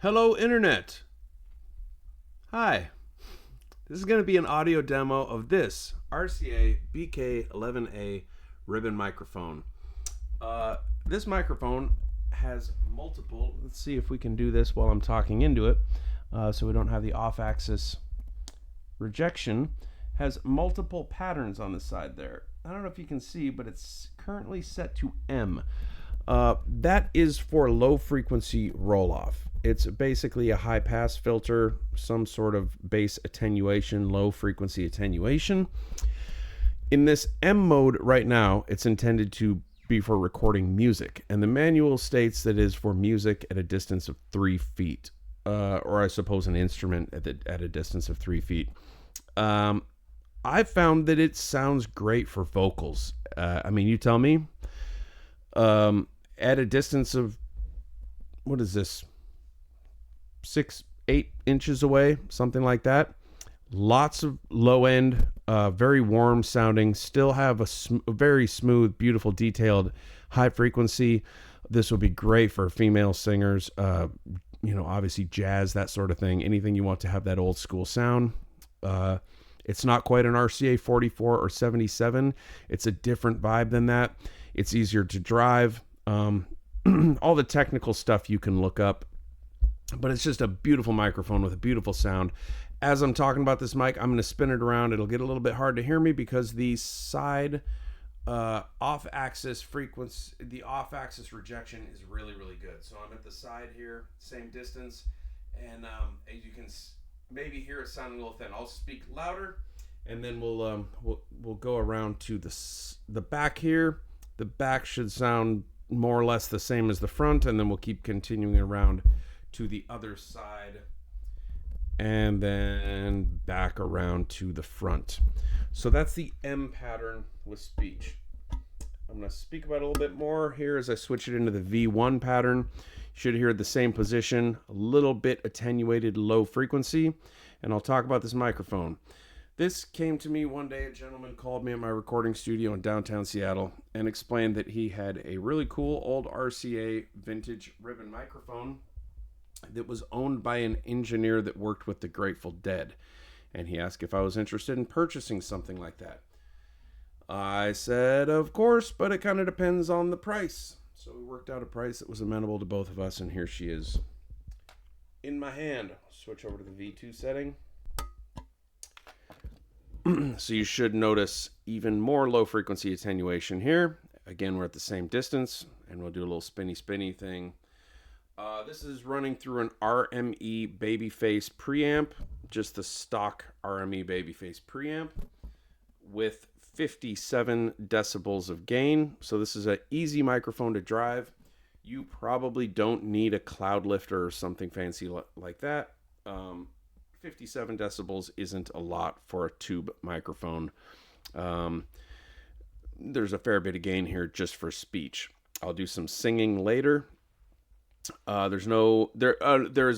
Hello, Internet. Hi. This is going to be an audio demo of this RCA BK11a ribbon microphone. This microphone has multiple, let's see if we can do this while I'm talking into it so we don't have the off-axis rejection, has multiple patterns on the side there. I don't know if you can see, but it's currently set to M. That is for low frequency roll off. It's basically a high pass filter, some sort of bass attenuation, low frequency attenuation. In this M mode right now, it's intended to be for recording music, and the manual states that it is for music at a distance of 3 feet, or I suppose an instrument at a distance of 3 feet. I found that it sounds great for vocals. I mean, you tell me. At a distance of, what is this, 6-8 inches away, something like that. Lots of low end, very warm sounding, still have a very smooth, beautiful, detailed high frequency. This will be great for female singers, obviously jazz, that sort of thing. Anything you want to have that old school sound. It's not quite an RCA 44 or 77. It's a different vibe than that. It's easier to drive. All the technical stuff you can look up, but it's just a beautiful microphone with a beautiful sound. As I'm talking about this mic, I'm going to spin it around. It'll get a little bit hard to hear me because the side off-axis frequency, the off-axis rejection is really, really good. So I'm at the side here, same distance, and as you can maybe hear it sounding a little thin. I'll speak louder, and then we'll go around to the back here. The back should sound more or less the same as the front, and then we'll keep continuing around to the other side and then back around to the front. So that's the M pattern with speech. I'm going to speak about it a little bit more here as I switch it into the V1 pattern. You should hear the same position, a little bit attenuated low frequency, and I'll talk about this microphone. This came to me one day. A gentleman called me at my recording studio in downtown Seattle and explained that he had a really cool old RCA vintage ribbon microphone that was owned by an engineer that worked with the Grateful Dead. And he asked if I was interested in purchasing something like that. I said, of course, but it kind of depends on the price. So we worked out a price that was amenable to both of us, and here she is in my hand. Switch over to the V2 setting. So you should notice even more low frequency attenuation here. Again, we're at the same distance, and we'll do a little spinny thing. This is running through an RME Babyface preamp, just the stock RME Babyface preamp with 57 decibels of gain. So this is an easy microphone to drive. You probably don't need a cloud lifter or something fancy like that. 57 decibels isn't a lot for a tube microphone. There's a fair bit of gain here just for speech. I'll do some singing later. There is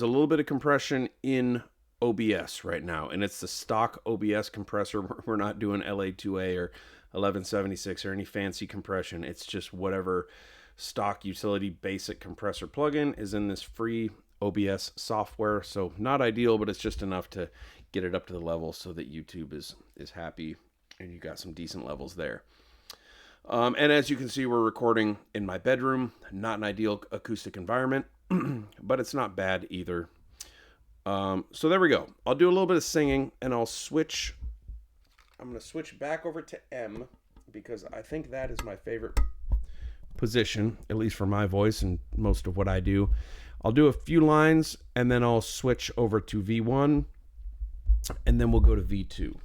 a little bit of compression in OBS right now, and it's the stock OBS compressor. We're not doing LA2A or 1176 or any fancy compression. It's just whatever stock utility basic compressor plugin is in this free OBS software. So not ideal, but it's just enough to get it up to the level so that YouTube is happy and you got some decent levels there. And as you can see, we're recording in my bedroom. Not an ideal acoustic environment, but it's not bad either. So there we go. I'll do a little bit of singing, and I'm going to switch back over to M because I think that is my favorite position, at least for my voice and most of what I do. I'll do a few lines, and then I'll switch over to V1, and then we'll go to V2.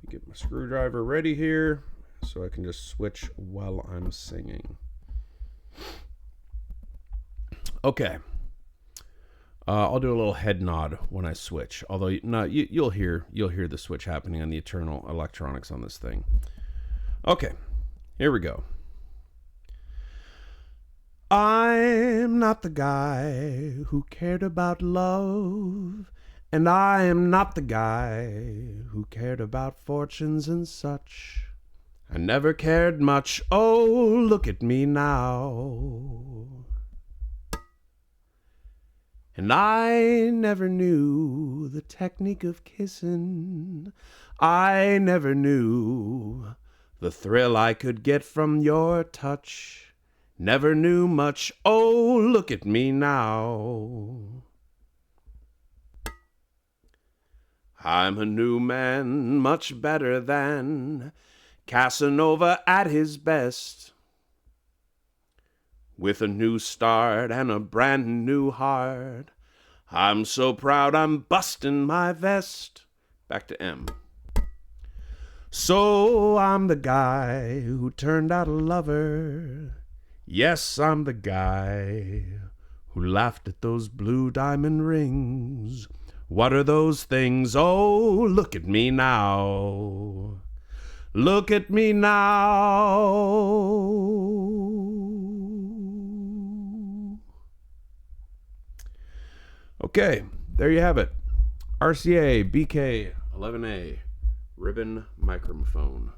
Get my screwdriver ready here so I can just switch while I'm singing. Okay. I'll do a little head nod when I switch, although you'll hear the switch happening on the internal electronics on this thing. Okay, here we go. I'm not the guy who cared about love, and I am not the guy who cared about fortunes and such. I never cared much, oh, look at me now. And I never knew the technique of kissing. I never knew the thrill I could get from your touch. Never knew much. Oh, look at me now. I'm a new man, much better than Casanova at his best. With a new start and a brand new heart, I'm so proud I'm busting my vest. Back to M. So I'm the guy who turned out a lover. Yes, I'm the guy who laughed at those blue diamond rings. What are those things? Oh, look at me now. Look at me now. Okay, there you have it. RCA BK11a ribbon microphone.